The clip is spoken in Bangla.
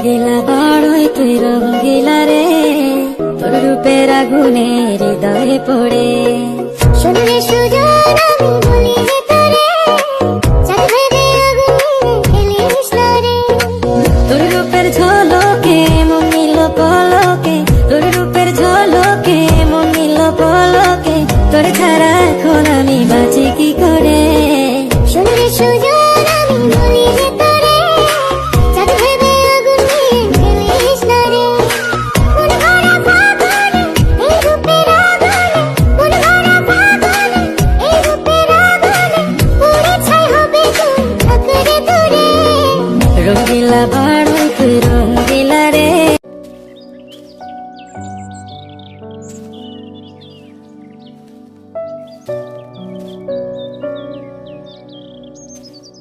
রঙ্গিলা বড়ই তুই রঙ্গিলা রে, তোর রূপের আগুনে হৃদয়ে পড়ে। শুনলে সুযোগ